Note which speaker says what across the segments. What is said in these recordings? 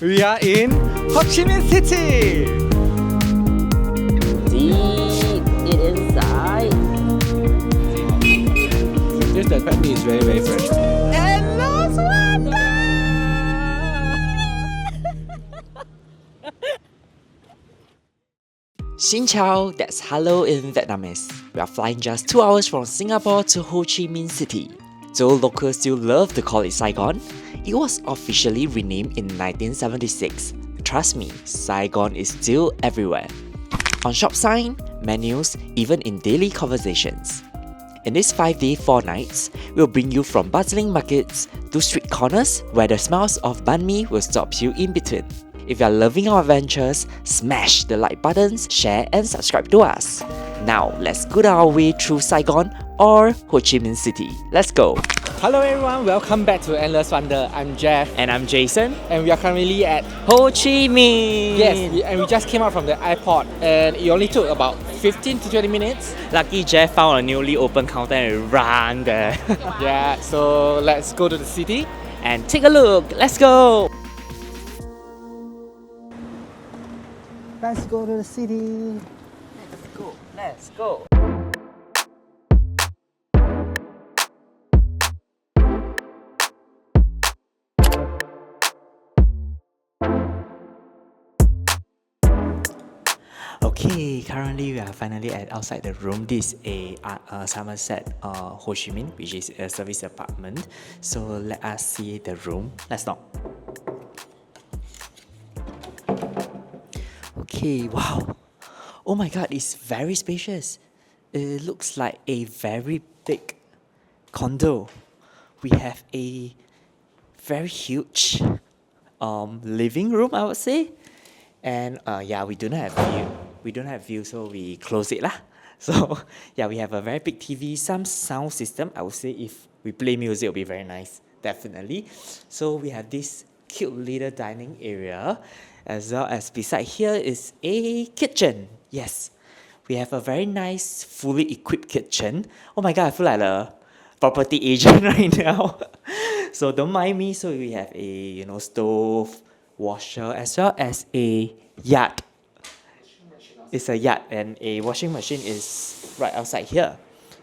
Speaker 1: We are in Ho Chi Minh City.
Speaker 2: Deep inside.
Speaker 1: This the crab meat is very very fresh.
Speaker 2: And lost wonder.
Speaker 3: Xin chào, that's hello in Vietnamese. We are flying just 2 hours from Singapore to Ho Chi Minh City. Though locals still love to call it Saigon, it was officially renamed in 1976. Trust me, Saigon is still everywhere. On shop sign, menus, even in daily conversations. In this 5-day 4 nights, we'll bring you from bustling markets to street corners where the smells of banh mi will stop you in between. If you are loving our adventures, smash the like buttons, share and subscribe to us. Now, let's go our way through Saigon or Ho Chi Minh City. Let's go!
Speaker 1: Hello everyone, welcome back to Endless Wonder. I'm Jeff
Speaker 3: And I'm Jason.
Speaker 1: and we are currently at
Speaker 3: Ho Chi Minh!
Speaker 1: and we just came out from the airport and it only took about 15 to 20 minutes.
Speaker 3: Lucky Jeff found a newly open counter and ran there.
Speaker 1: Yeah, so let's go to the city.
Speaker 3: And take a look, let's go!
Speaker 1: Let's go to the city.
Speaker 3: Let's go! Okay, currently we are finally outside the room. This is a Somerset Ho Chi Minh, which is a service apartment. So let us see the room. Let's knock. Okay, wow. Oh my god, it's very spacious. It looks like a very big condo. We have a very huge living room, I would say. And yeah, we do not have view. We don't have view, so we close it lah. So yeah, we have a very big TV, some sound system. I would say if we play music, it'll be very nice, definitely. So we have this cute little dining area, as well as beside here is a kitchen. Yes, we have a very nice, fully equipped kitchen. Oh my god, I feel like a property agent right now. So don't mind me. So we have a stove, washer, as well as a yard. It's a yard and a washing machine is right outside here.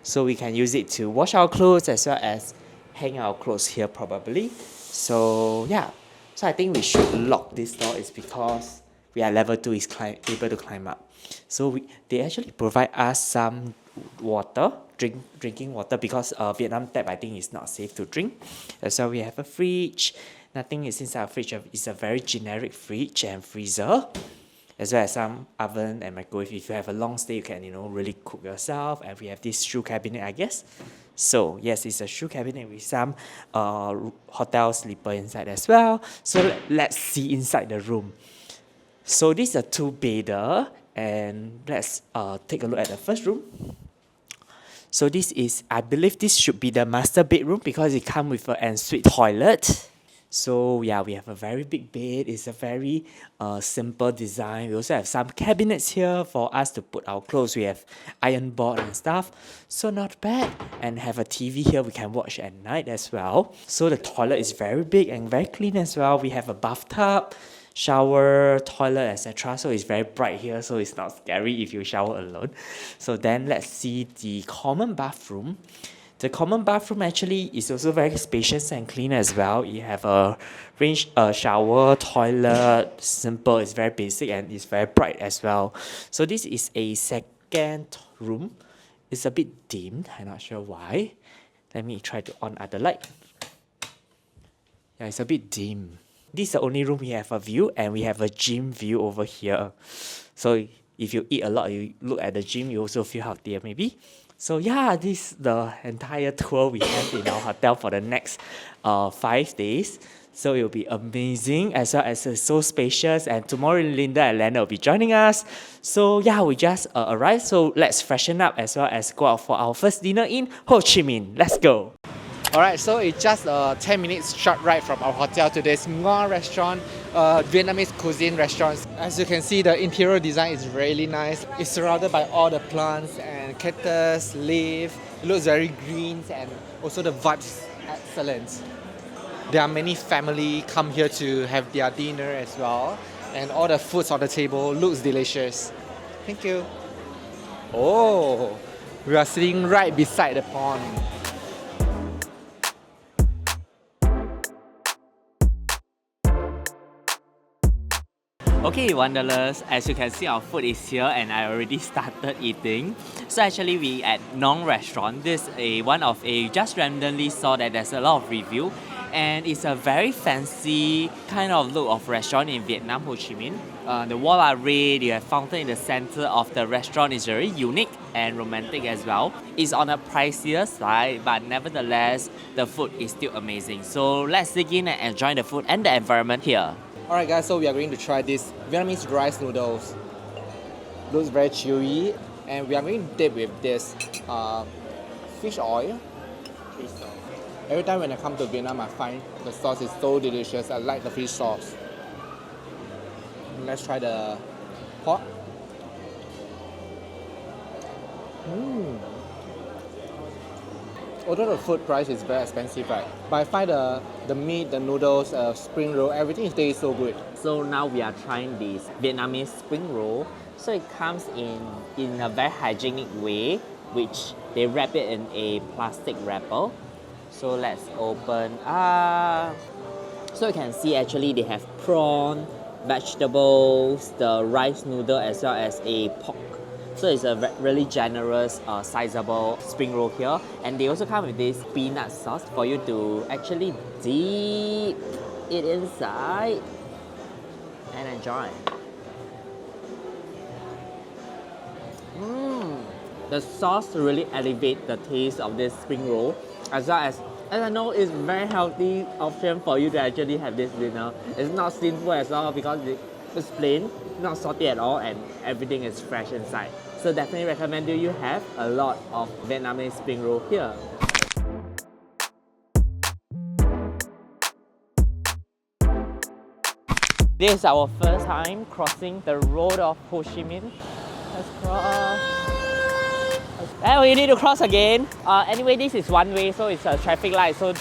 Speaker 3: So we can use it to wash our clothes as well as hang our clothes here probably. So yeah, so I think we should lock this door is because we are level 2 is able to climb up. So they actually provide us some water, drinking water because Vietnam tap I think is not safe to drink. So we have a fridge. Nothing is inside our fridge. It's a very generic fridge and freezer, as well as some oven and microwave. If you have a long stay, you can really cook yourself. And we have this shoe cabinet, I guess. So yes, it's a shoe cabinet with some hotel slipper inside as well. So let's see inside the room. So this is a 2-bedder, and let's take a look at the first room. So this is, I believe this should be the master bedroom because it comes with an ensuite toilet. So yeah, we have a very big bed. It's a very simple design. We also have some cabinets here for us to put our clothes. We have iron board and stuff. So not bad. And have a TV here we can watch at night as well. So the toilet is very big and very clean as well. We have a bathtub, shower, toilet, etc. So it's very bright here, so it's not scary if you shower alone. So then let's see the common bathroom. The common bathroom actually is also very spacious and clean as well. You have a range, shower, toilet, simple, it's very basic and it's very bright as well. So this is a second room. It's a bit dim, I'm not sure why. Let me try to on other light. Yeah, it's a bit dim. This is the only room we have a view, and we have a gym view over here. So if you eat a lot, you look at the gym, you also feel healthier maybe. So yeah, this is the entire tour we have in our hotel for the next 5 days. So it will be amazing, as well as it's so spacious. And tomorrow Linda and Lena will be joining us. So yeah, we just arrived. So let's freshen up as well as go out for our first dinner in Ho Chi Minh. Let's go.
Speaker 1: Alright, so it's just a 10 minutes short ride from our hotel to this Ngoa restaurant, Vietnamese cuisine restaurant. As you can see, the interior design is really nice. It's surrounded by all the plants and cactus, leaf. It looks very green and also the vibes excellent. There are many family come here to have their dinner as well. And all the foods on the table looks delicious. Thank you. Oh, we are sitting right beside the pond.
Speaker 3: Okay, Wanderers, as you can see, our food is here and I already started eating. So actually we at Nong restaurant. This is one of a just randomly saw that there's a lot of review and it's a very fancy kind of look of restaurant in Vietnam, Ho Chi Minh. The wall are red, you have fountain in the center of the restaurant is very unique and romantic as well. It's on a pricier side, but nevertheless, the food is still amazing. So let's dig in and enjoy the food and the environment here.
Speaker 1: Alright guys, so we are going to try this Vietnamese rice noodles. Looks very chewy, and we are going to dip with this fish oil. Every time when I come to Vietnam, I find the sauce is so delicious. I like the fish sauce. Let's try the pork. Although the food price is very expensive, right? But I find the meat, the noodles, spring roll, everything tastes so good.
Speaker 3: So now we are trying this Vietnamese spring roll. So it comes in a very hygienic way, which they wrap it in a plastic wrapper. So let's open. So you can see actually they have prawn, vegetables, the rice noodle as well as a pork. So it's a really generous, sizable spring roll here. And they also come with this peanut sauce for you to actually dip it inside and enjoy. The sauce really elevates the taste of this spring roll, as well as I know it's very healthy option for you to actually have this dinner. It's not sinful as well because it's plain, not salty at all, and everything is fresh inside. So definitely recommend you have a lot of Vietnamese spring roll here. This is our first time crossing the road of Ho Chi Minh. Let's cross. Oh, you need to cross again. Anyway, this is one way, so it's a traffic light, so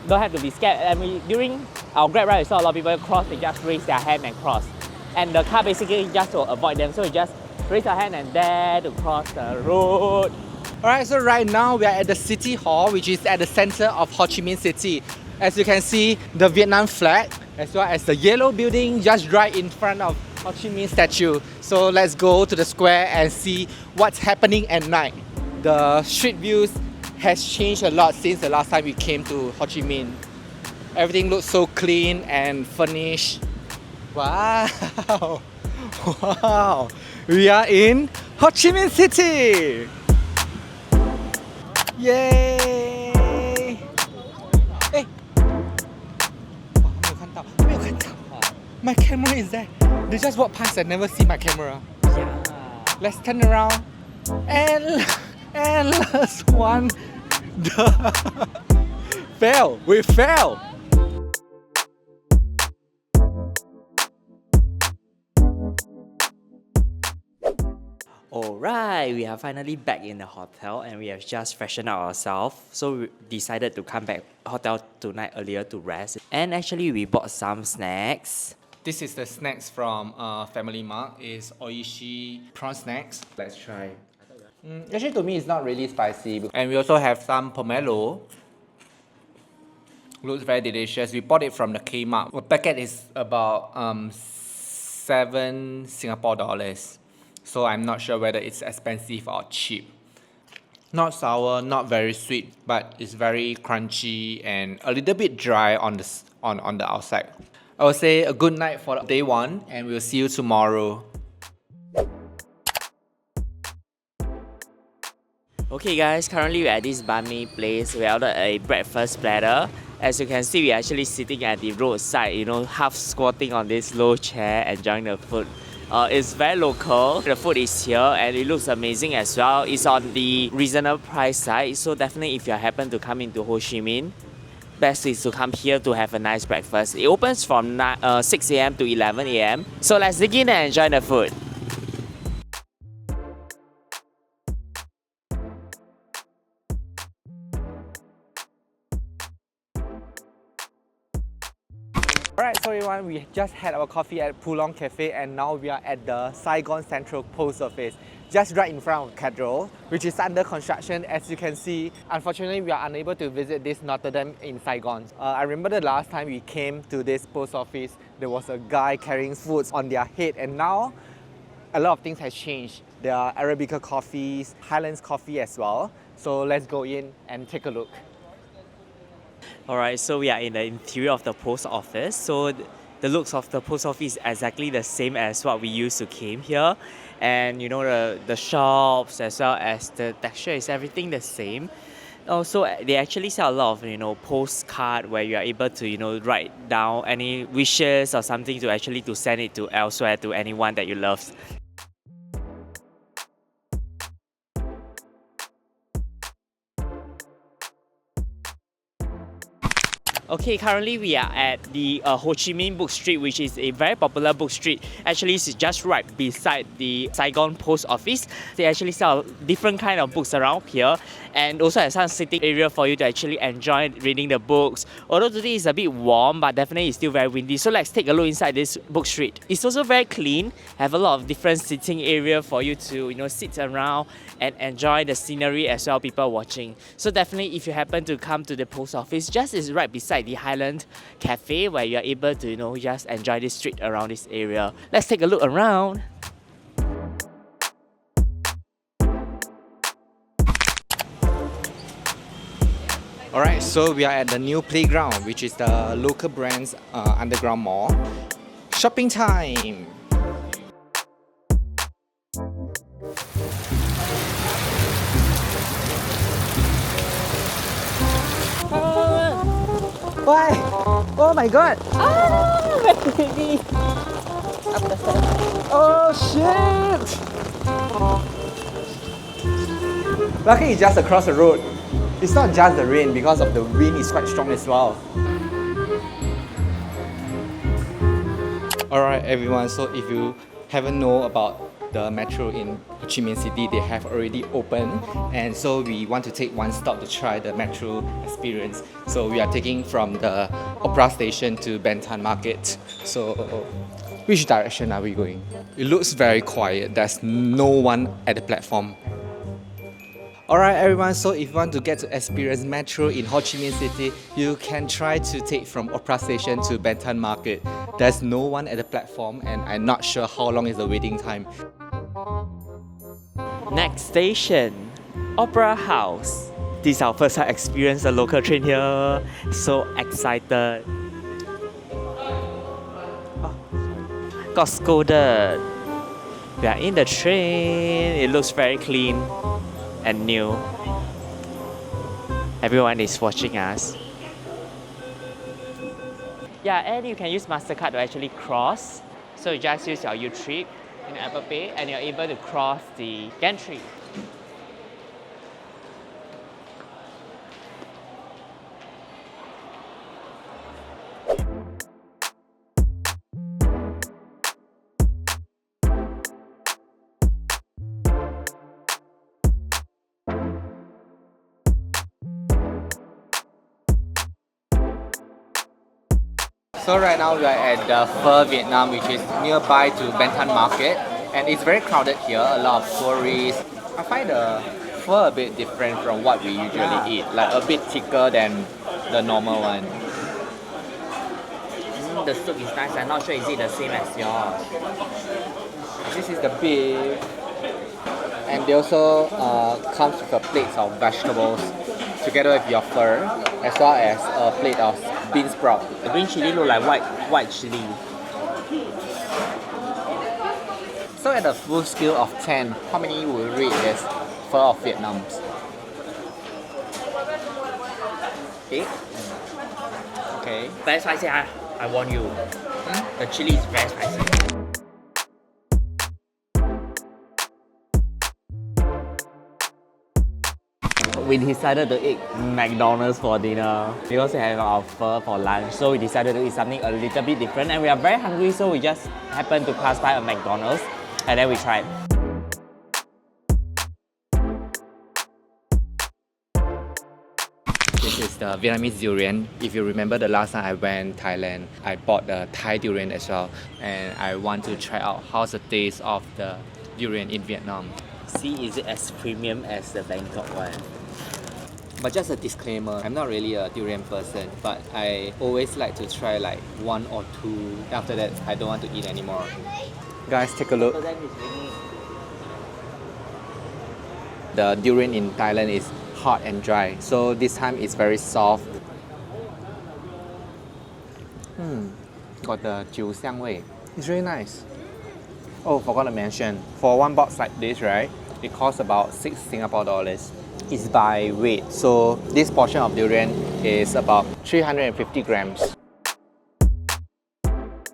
Speaker 3: don't have to be scared. And during our Grab ride, we saw a lot of people cross, they just raise their hand and cross. And the car basically just to avoid them, so you just raise your hand and dare to cross the road.
Speaker 1: Alright, so right now we are at the City Hall, which is at the center of Ho Chi Minh City. As you can see, the Vietnam flag, as well as the yellow building just right in front of Ho Chi Minh statue. So let's go to the square and see what's happening at night. The street views has changed a lot since the last time we came to Ho Chi Minh. Everything looks so clean and furnished. Wow! Wow! We are in Ho Chi Minh City! Yay! Hey! Oh, 没有看到. My camera is there. They just walk past and never see my camera.
Speaker 3: Yeah.
Speaker 1: Let's turn around. And last one. Fail. We fail.
Speaker 3: Alright, we are finally back in the hotel and we have just freshened up ourselves. So we decided to come back hotel tonight earlier to rest. And actually we bought some snacks.
Speaker 1: This is the snacks from Family Mart. It's Oishi prawn snacks. Let's try. Actually, to me, it's not really spicy. And we also have some pomelo. Looks very delicious. We bought it from the Kmart. The packet is about 7 Singapore dollars. So I'm not sure whether it's expensive or cheap. Not sour, not very sweet, but it's very crunchy and a little bit dry on the outside. I would say a good night for day one, and we'll see you tomorrow.
Speaker 3: Okay guys, currently we're at this banh mi place. We ordered a breakfast platter. As you can see, we're actually sitting at the roadside, half squatting on this low chair, enjoying the food. It's very local. The food is here and it looks amazing as well. It's on the reasonable price side. So definitely if you happen to come into Ho Chi Minh, best is to come here to have a nice breakfast. It opens from 6 a.m. to 11 a.m. So let's dig in and enjoy the food.
Speaker 1: everyone, we just had our coffee at Pulong Cafe and now we are at the Saigon Central Post Office, just right in front of Cathedral, which is under construction. As you can see, unfortunately, we are unable to visit this Notre Dame in Saigon. I remember the last time we came to this post office, there was a guy carrying foods on their head, and now a lot of things has changed. There are Arabica coffees, Highlands coffee as well. So let's go in and take a look.
Speaker 3: Alright, so we are in the interior of the post office. So the looks of the post office is exactly the same as what we used to came here. And you know, the shops as well as the texture is everything the same. Also, they actually sell a lot of, you know, postcard where you are able to, you know, write down any wishes or something to actually to send it to elsewhere to anyone that you love. Okay, currently we are at the Ho Chi Minh Book Street, which is a very popular book street. Actually, it's just right beside the Saigon Post Office. They actually sell different kind of books around here, and also have some sitting area for you to actually enjoy reading the books. Although today is a bit warm, but definitely it's still very windy. So let's take a look inside this book street. It's also very clean. Have a lot of different sitting area for you to, you know, sit around and enjoy the scenery as well, people watching. So definitely, if you happen to come to the post office, just is right beside the Highland Cafe, where you're able to, you know, just enjoy this street around this area. Let's take a look around.
Speaker 1: Alright, so we are at the new playground, which is the local brands underground mall. Shopping time! Why? Oh my god!
Speaker 2: Baby. Up the stairs.
Speaker 1: Oh shit! Lucky it's just across the road. It's not just the rain, because of the wind is quite strong as well. Alright everyone, so if you haven't know about the metro in Ho Chi Minh City, they have already opened, and so we want to take one stop to try the metro experience. So we are taking from the Opera Station to Ben Thanh Market. So which direction are we going? It looks very quiet. There's no one at the platform. Alright everyone, so if you want to get to experience metro in Ho Chi Minh City, you can try to take from Opera Station to Ben Thanh Market. There's no one at the platform and I'm not sure how long is the waiting time.
Speaker 3: Next station, Opera House. This is our first time experience the local train here. So excited. Got scolded. We are in the train. It looks very clean and new. Everyone is watching us. Yeah, and you can use MasterCard to actually cross. So you just use your U-Trip in Apple Pay and you're able to cross the gantry.
Speaker 1: So right now we are at the Pho Vietnam, which is nearby to Ben Thanh Market, and it's very crowded here, a lot of tourists. I find the pho a bit different from what we usually eat, like a bit thicker than the normal one.
Speaker 3: The soup is nice. I'm not sure is it the same as yours.
Speaker 1: This is the beef, and they also comes with a plate of vegetables together with your pho, as well as a plate of bean sprout.
Speaker 3: The green chili look like white chili.
Speaker 1: So at a full scale of 10, how many will you rate this pho of Vietnam? 8? Okay.
Speaker 3: Very spicy, I warn you. The chili is very spicy. We decided to eat McDonald's for dinner. We also have our pho for lunch, so we decided to eat something a little bit different. And we are very hungry, so we just happened to pass by a McDonald's and then we tried.
Speaker 1: This is the Vietnamese durian. If you remember the last time I went Thailand, I bought the Thai durian as well. And I want to try out how's the taste of the durian in Vietnam.
Speaker 3: See, is it as premium as the Bangkok one?
Speaker 1: But just a disclaimer, I'm not really a durian person, but I always like to try like one or two. After that, I don't want to eat anymore. Guys, take a look.
Speaker 3: So then it's ringing.
Speaker 1: The durian in Thailand is hot and dry, so this time it's very soft. Got the 酒香味. It's really nice. Oh, forgot to mention, for one box like this, right, it costs about 6 Singapore dollars. It's by weight, so this portion of durian is about 350 grams.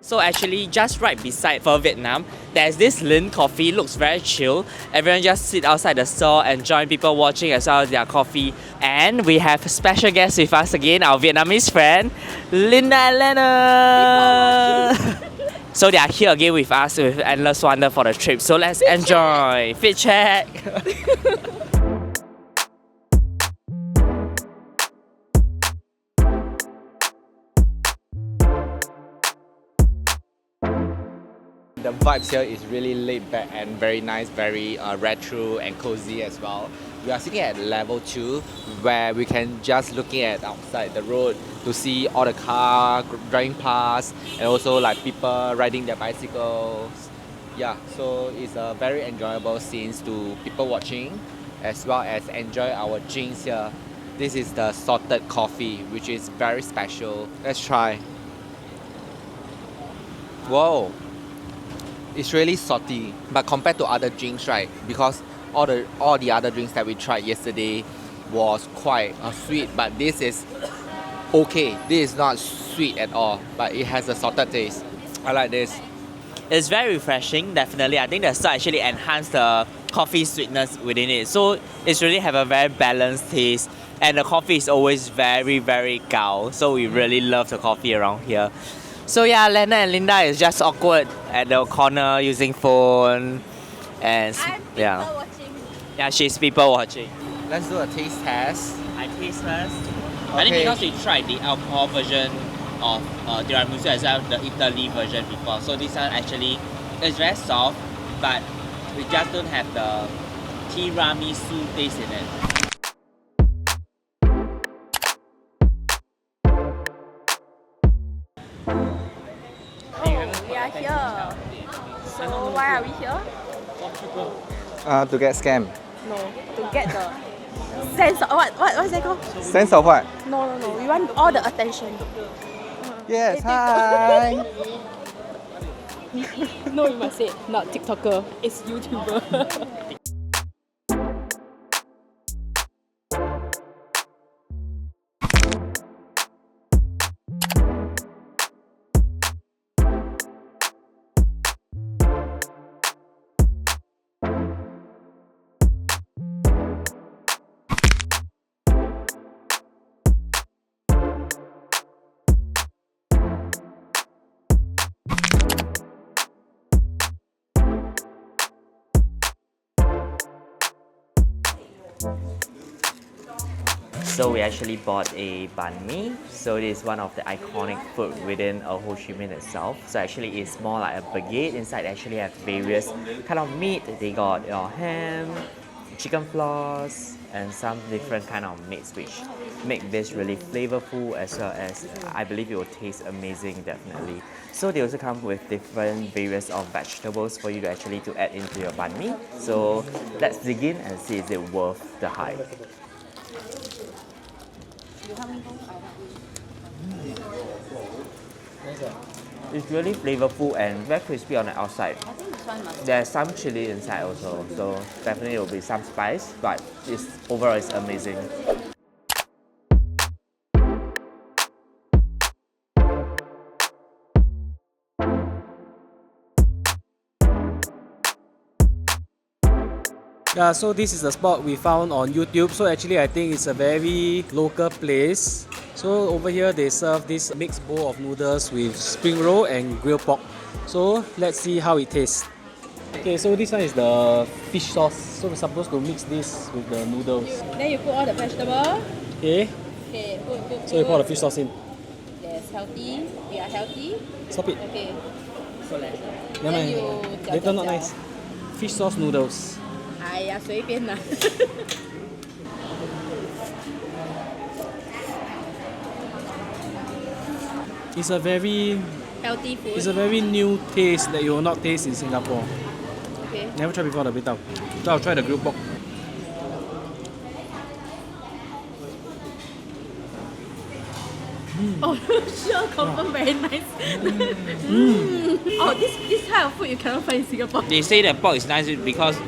Speaker 3: So actually, just right beside Pho Vietnam, there's this Lin Coffee. Looks very chill. Everyone just sit outside the store and join people watching as well as their coffee. And we have a special guest with us again, our Vietnamese friend, Linda and Lena. So they are here again with us with Endless Wonder for the trip. So let's enjoy. Fit check.
Speaker 1: The vibes here is really laid back and very nice, very retro and cozy as well. We are sitting at level 2 where we can just looking at outside the road to see all the cars driving past and also like people riding their bicycles. Yeah, so it's a very enjoyable scenes to people watching as well as enjoy our drinks here. This is the salted coffee, which is very special. Let's try. Whoa! It's really salty, but compared to other drinks, right? Because all the other drinks that we tried yesterday was quite sweet, but this is okay. This is not sweet at all, but it has a salted taste. I like this.
Speaker 3: It's very refreshing, definitely. I think the salt actually enhanced the coffee sweetness within it. So it's really have a very balanced taste. And the coffee is always very, very gao. So we really love the coffee around here. So yeah, Lena and Linda is just awkward at the corner using phone. And yeah.
Speaker 2: Watching.
Speaker 3: Yeah, she's people watching.
Speaker 1: Let's do a taste test.
Speaker 3: I taste first. I think because we tried the alcohol version of tiramisu as well, the Italy version before. So this one actually is very soft, but we just don't have the tiramisu taste in it.
Speaker 2: We are here. So why are we here?
Speaker 1: To get scammed.
Speaker 2: No, to get the sense of what's that called?
Speaker 1: Sense of what?
Speaker 2: No. We want all the attention.
Speaker 1: Yes, hi!
Speaker 2: No, you must say not TikToker. It's YouTuber.
Speaker 3: So we actually bought a banh mi. So it is one of the iconic food within Ho Chi Minh itself. So actually it's more like a baguette. Inside they actually have various kind of meat. They got ham, chicken floss, and some different kind of meats which make this really flavorful as well as I believe it will taste amazing definitely. So they also come with different various of vegetables for you to actually to add into your banh mi. So let's dig in and see is it worth the hype. It's really flavorful and very crispy on the outside. There's some chili inside also, so definitely there will be some spice, but overall it's amazing.
Speaker 4: Yeah, so this is the spot we found on YouTube. So actually I think it's a very local place. So over here they serve this mixed bowl of noodles with spring roll and grilled pork. So let's see how it tastes. Okay, so this one is the fish sauce. So we're supposed to mix this with the noodles.
Speaker 2: Then you put all the vegetable.
Speaker 4: Okay,
Speaker 2: Okay, good.
Speaker 4: So we pour the fish sauce in.
Speaker 2: Yes, healthy. We are healthy.
Speaker 4: Stop it.
Speaker 2: Okay.
Speaker 4: Never mind.
Speaker 2: you
Speaker 4: Later not nice. Fish sauce noodles.
Speaker 2: 哎呀，随便啦。
Speaker 4: It's a very
Speaker 2: Healthy food.
Speaker 4: it's a very new taste that you will not taste in Singapore.
Speaker 2: Okay.
Speaker 4: Never tried before the bitao. So I'll try the grilled pork.
Speaker 2: Oh, sure, confirm very nice. Oh, this kind of food you cannot find in Singapore.
Speaker 5: They say that pork is nice because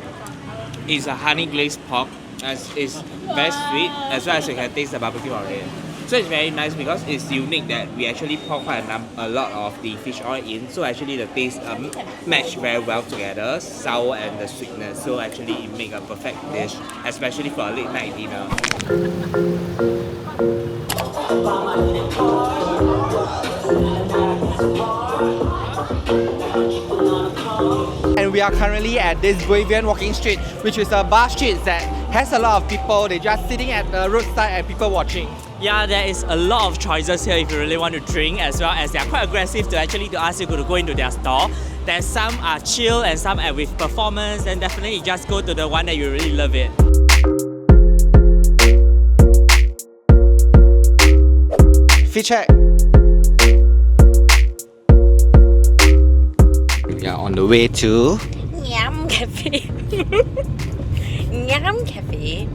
Speaker 5: it's a honey glazed pork, as it's very sweet, as well as you can taste the barbecue on it. So it's very nice because it's unique that we actually pour quite a lot of the fish oil in. So actually the taste match very well together, sour and the sweetness. So actually it make a perfect dish, especially for a late night dinner.
Speaker 1: And we are currently at this Guivian walking street, which is a bar street that has a lot of people. They're just sitting at the roadside and people watching.
Speaker 3: Yeah, there is a lot of choices here if you really want to drink, as well as they are quite aggressive to ask you to go into their store. There's some are chill and some are with performance, and definitely you just go to the one that you really love it.
Speaker 1: Fit check. We are on the way to
Speaker 2: Yum Cafe. Yum Cafe.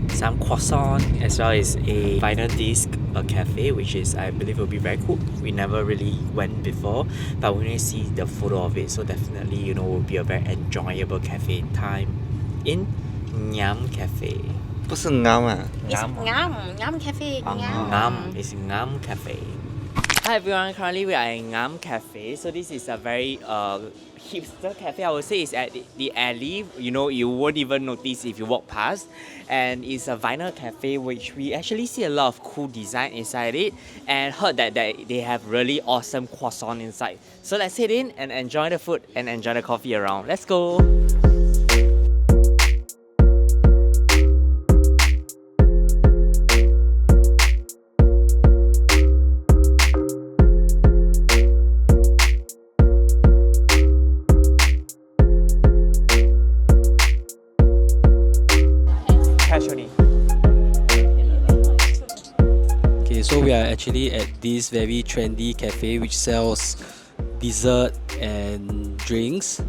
Speaker 3: Some croissant, as well as a vinyl disc, a cafe, which is, I believe, will be very cool. We never really went before, but when you see the photo of it, so definitely, you know, will be a very enjoyable cafe time in Ngam Cafe.
Speaker 1: 不是啱啊
Speaker 2: It's Yum Cafe.
Speaker 3: Ngam is Ngam Cafe. Hi everyone, currently we are in Ngam Cafe. So this is a very hipster cafe. I would say it's at the alley. You know, you won't even notice if you walk past. And it's a vinyl cafe which we actually see a lot of cool design inside it, and heard that they have really awesome croissant inside. So let's head in and enjoy the food and enjoy the coffee around. Let's go!
Speaker 4: Okay, so we are actually at this very trendy cafe which sells dessert and drinks.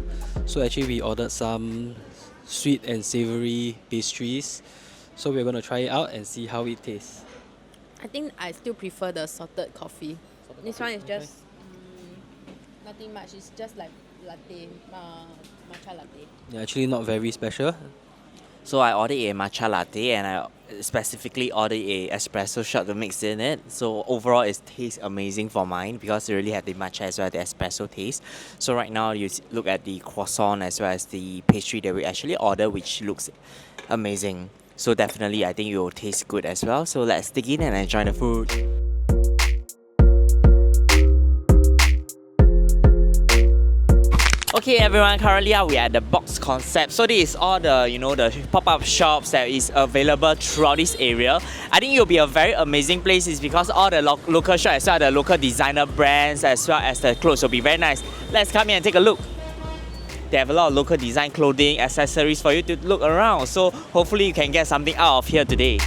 Speaker 4: So actually we ordered some sweet and savory pastries. So we're going to try it out and see how it tastes.
Speaker 2: I think I still prefer the salted coffee. This one is just nothing much. It's just like latte, matcha latte.
Speaker 4: Yeah, actually not very special.
Speaker 3: So I ordered a matcha latte, and I specifically ordered a espresso shot to mix in it. So overall it tastes amazing for mine because it really had the matcha as well as the espresso taste. So right now you look at the croissant as well as the pastry that we actually ordered, which looks amazing. So definitely I think it will taste good as well. So let's dig in and enjoy the food. Okay everyone, currently we are at the box concept. So this is all the, you know, the pop-up shops that is available throughout this area. I think it will be a very amazing place is because all the local shops as well as the local designer brands as well as the clothes will be very nice. Let's come here and take a look. They have a lot of local design clothing, accessories for you to look around. So hopefully you can get something out of here today.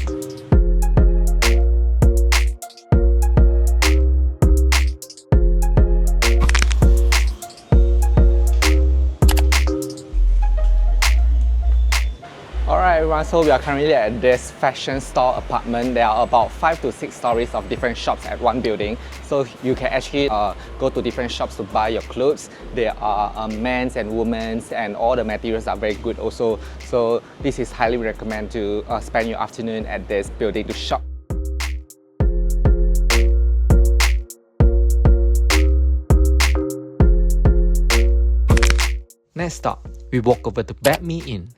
Speaker 1: Alright everyone, so we are currently at this fashion store apartment. There are about 5 to 6 stories of different shops at one building. So you can actually go to different shops to buy your clothes. There are men's and women's, and all the materials are very good also. So this is highly recommend to spend your afternoon at this building to shop. Next stop, we walk over to Bap Me Inn,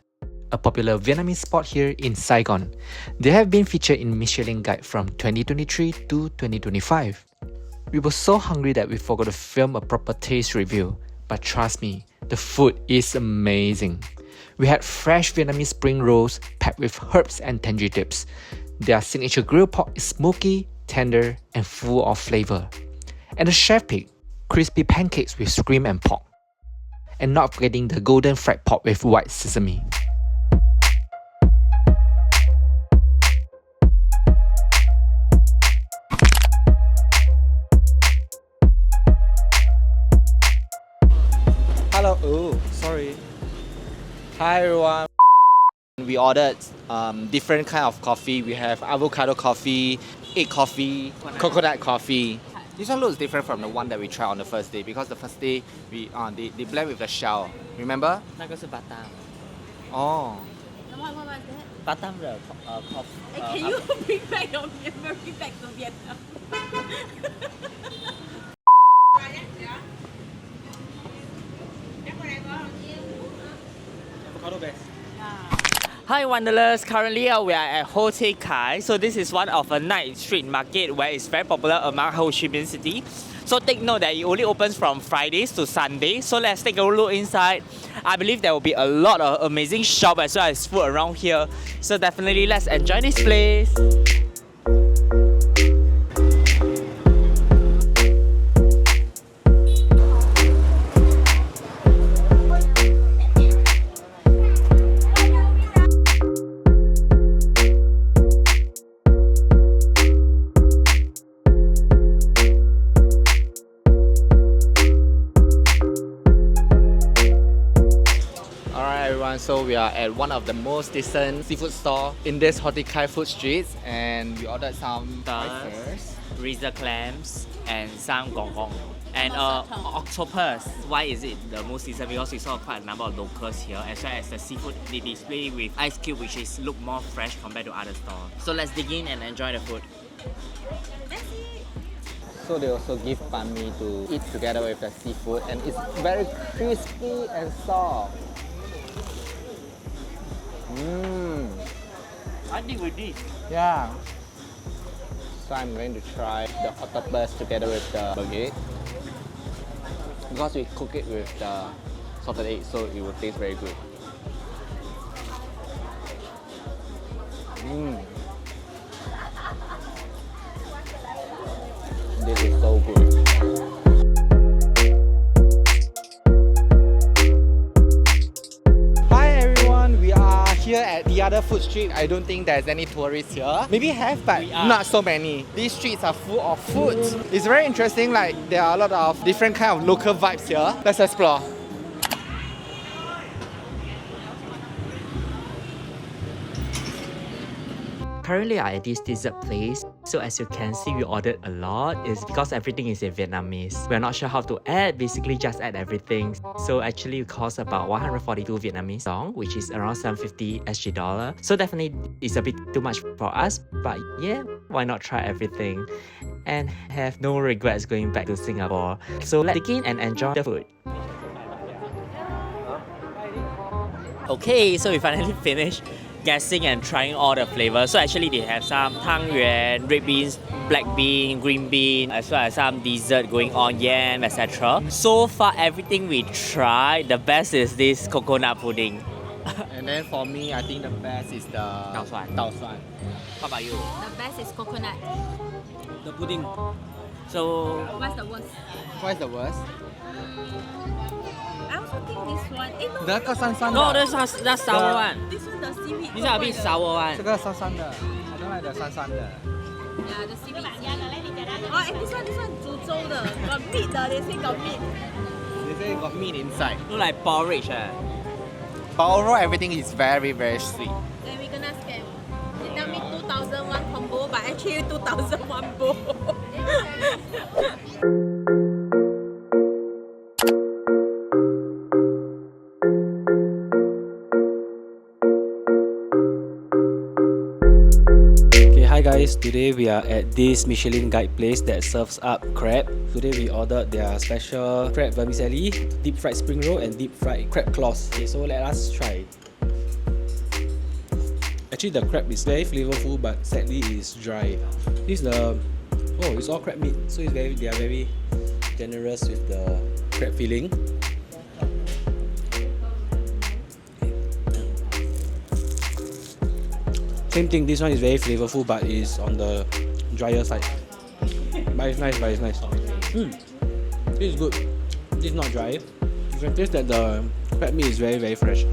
Speaker 1: a popular Vietnamese spot here in Saigon. They have been featured in Michelin Guide from 2023 to 2025. We were so hungry that we forgot to film a proper taste review, but trust me, the food is amazing. We had fresh Vietnamese spring rolls packed with herbs and tangy dips. Their signature grilled pork is smoky, tender, and full of flavor. And the chef picked crispy pancakes with scrim and pork. And not forgetting the golden fried pork with white sesame. Hello, oh, sorry. Hi everyone. We ordered different kind of coffee. We have avocado coffee, egg coffee, coconut coffee. This one looks different from the one that we tried on the first day because the first day they blend with the shell. Remember?
Speaker 3: 那个是 Batam
Speaker 1: Oh.
Speaker 2: What is that?
Speaker 3: Batam 的 coffee
Speaker 2: Can you bring back your memory back to Vietnam?
Speaker 4: Avocado best.
Speaker 3: Hi Wanderers, currently we are at Ho Tay Kai. So this is one of a night street market where it's very popular among Ho Chi Minh City. So take note that it only opens from Fridays to Sundays. So let's take a look inside. I believe there will be a lot of amazing shops as well as food around here. So definitely let's enjoy this place.
Speaker 1: So we are at one of the most decent seafood store in this Ho Tay Kai food streets, and we ordered some oysters.
Speaker 3: Razor clams and some gong gong. And octopus. Why is it the most seasoned? Because we saw quite a number of locals here, as well as the seafood they display with ice cube, which is look more fresh compared to other stores. So let's dig in and enjoy the food.
Speaker 1: So they also give banh mi to eat together with the seafood, and it's very crispy and soft.
Speaker 3: I think we did.
Speaker 1: Yeah. So I'm going to try the octopus together with the baguette. Because we cook it with the salted egg, so it will taste very good. This is so good. Here at the other food street, I don't think there's any tourists here. Maybe have, but not so many. These streets are full of food. It's very interesting, like there are a lot of different kind of local vibes here. Let's explore.
Speaker 3: Currently, I'm at this dessert place. So as you can see, we ordered a lot. It's because everything is in Vietnamese. We're not sure how to add. Basically, just add everything. So actually, it costs about 142 Vietnamese dong, which is around 750 SG dollar. So definitely, it's a bit too much for us. But yeah, why not try everything and have no regrets going back to Singapore? So let's begin and enjoy the food. Okay, so we finally finished guessing and trying all the flavors. So actually they have some tang yuan, red beans, black bean, green bean, as well as some dessert going on, yam, etc. So far everything we tried, the best is this coconut pudding.
Speaker 1: And then for me, I think the best is the
Speaker 3: Tau suan.
Speaker 1: Tau suan.
Speaker 3: How about you?
Speaker 2: The best is coconut.
Speaker 4: The pudding.
Speaker 3: So
Speaker 2: What's the worst?
Speaker 1: What is the worst?
Speaker 2: I also think this one. No,
Speaker 1: 那个酸酸的。
Speaker 3: no, that's sour one.
Speaker 2: this one the seaweed.
Speaker 3: These are a bit sour one.
Speaker 1: 这个酸酸的。I don't like the 酸酸的。
Speaker 2: Yeah, the seaweed. Oh, and this one 煮粥的 got meat 的 they say got meat.
Speaker 1: They say it got meat inside.
Speaker 3: Look like porridge.
Speaker 1: But overall, everything is very, very sweet.
Speaker 2: Then we gonna scam. They tell me 2001 combo, but actually 2001 bowl.
Speaker 4: Hi guys, today we are at this Michelin Guide place that serves up crab. Today we ordered their special crab vermicelli, deep fried spring roll and deep fried crab claws. Okay, so let us try. Actually the crab is very flavorful but sadly it's dry. This is the, oh it's all crab meat, so it's very, they are very generous with the crab filling. Same thing, this one is very flavorful but is on the drier side. But it's nice, This is good. This is not dry. You can taste that the crab meat is very fresh.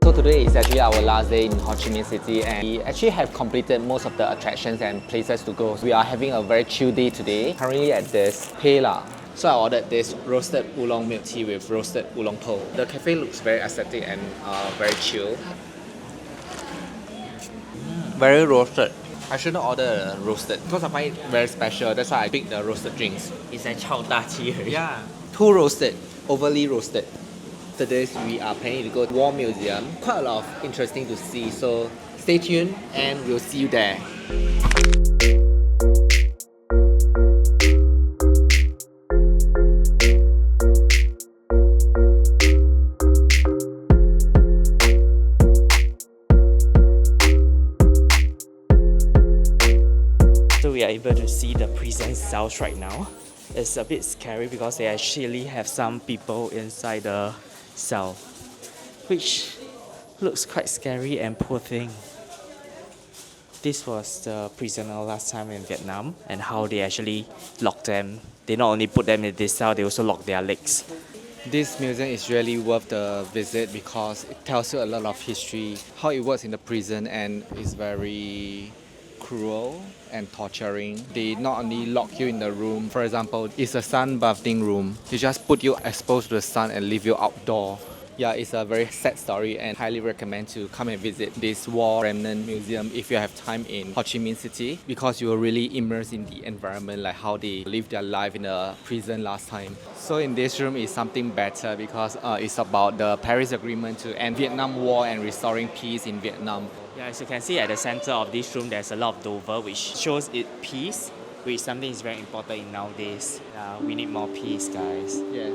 Speaker 1: So today is actually our last day in Ho Chi Minh City and we actually have completed most of the attractions and places to go. We are having a very chill day today. Currently at this Pela. So I ordered this roasted oolong milk tea with roasted oolong po. The cafe looks very aesthetic and very chill. Very roasted. I shouldn't order roasted because I find it very special. That's why I picked the roasted drinks.
Speaker 5: It's a chao da chi.
Speaker 1: Yeah, too roasted, overly roasted. After this, we are planning to go to War Museum. Quite a lot of interesting to see, so stay tuned and we'll see you there.
Speaker 3: So we are able to see the prison cells right now. It's a bit scary because they actually have some people inside the cell, which looks quite scary and poor thing. This was the prisoner last time in Vietnam and how they actually locked them. They not only put them in this cell, they also lock their legs.
Speaker 1: This museum is really worth the visit because it tells you a lot of history, how it works in the prison, and it's very cruel and torturing. They not only lock you in the room, for example, it's a sunbathing room. They just put you exposed to the sun and leave you outdoor. Yeah, it's a very sad story and highly recommend to come and visit this War Remnant Museum if you have time in Ho Chi Minh City because you will really immerse in the environment, like how they lived their life in the prison last time. So in this room is something better because it's about the Paris Agreement to end Vietnam War and restoring peace in Vietnam.
Speaker 3: Yeah, as you can see at the center of this room, there's a lot of Dover, which shows it peace, which is something is very important in nowadays. We need more peace, guys.
Speaker 1: Yes.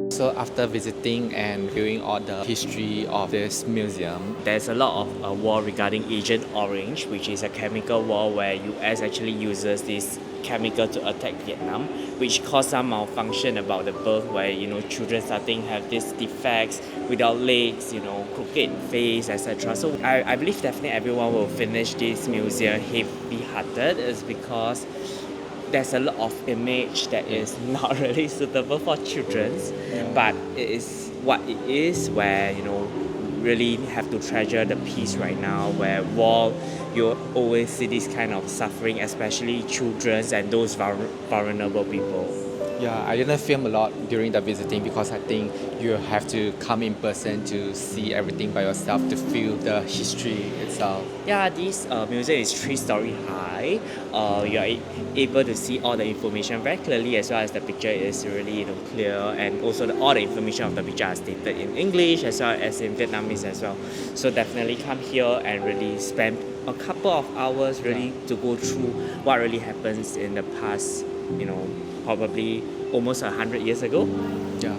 Speaker 1: So after visiting and viewing all the history of this museum,
Speaker 3: There's a lot of war regarding Agent Orange, which is a chemical war where US actually uses this chemical to attack Vietnam, which caused some malfunction about the birth where, children starting have these defects without legs, crooked face, etc. So I believe definitely everyone will finish this museum heavy-hearted is because there's a lot of image that is not really suitable for children, but it is what it is where, really have to treasure the peace right now where war, you always see this kind of suffering, especially children and those vulnerable people.
Speaker 1: yeah, I didn't film a lot during the visiting because I think you have to come in person to see everything by yourself to feel the history itself.
Speaker 3: Yeah, this museum is 3-story high. You are able to see all the information very clearly as well as the picture is really clear, and also all the information of the picture are stated in English as well as in Vietnamese as well. So definitely come here and really spend a couple of hours really to go through what really happens in the past, probably almost 100 years ago.
Speaker 1: Yeah.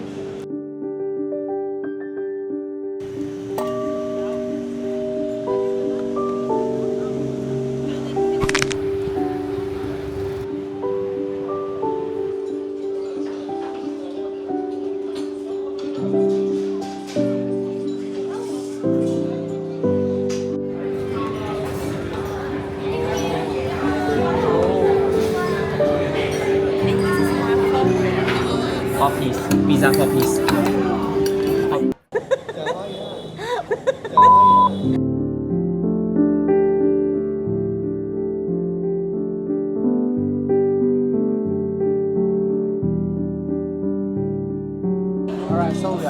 Speaker 3: Piece, pizza 4 piece.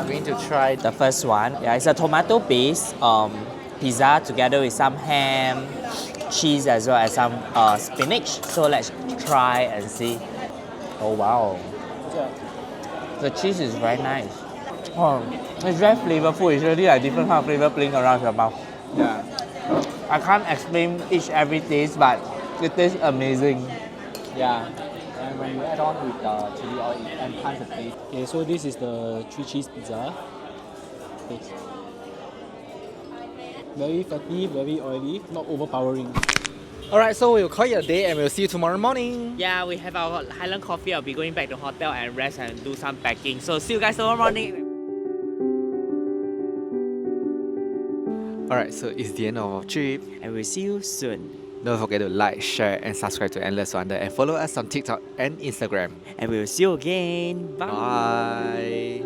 Speaker 1: going to try
Speaker 3: The first one, yeah, it's a tomato based pizza together with some ham, cheese as well as some spinach. So let's try and see. Oh wow, the cheese is very nice. Oh, it's very flavorful. It's really like different kind of flavor playing around your mouth.
Speaker 1: Yeah.
Speaker 3: I can't explain each every taste, but it tastes amazing.
Speaker 1: Yeah. And when you add on with the chili oil, it enhances the taste.
Speaker 4: Okay, so this is the 3 cheese pizza. Taste. Very fatty, very oily, not overpowering.
Speaker 1: Alright, so we'll call it a day and we'll see you tomorrow morning.
Speaker 5: Yeah, we have our Highland coffee. I'll be going back to hotel and rest and do some packing. So see you guys tomorrow morning.
Speaker 1: Alright, so it's the end of our trip.
Speaker 3: And we'll see you soon.
Speaker 1: Don't forget to like, share, and subscribe to Endless Wonder and follow us on TikTok and Instagram.
Speaker 3: And we'll see you again. Bye.
Speaker 1: Bye.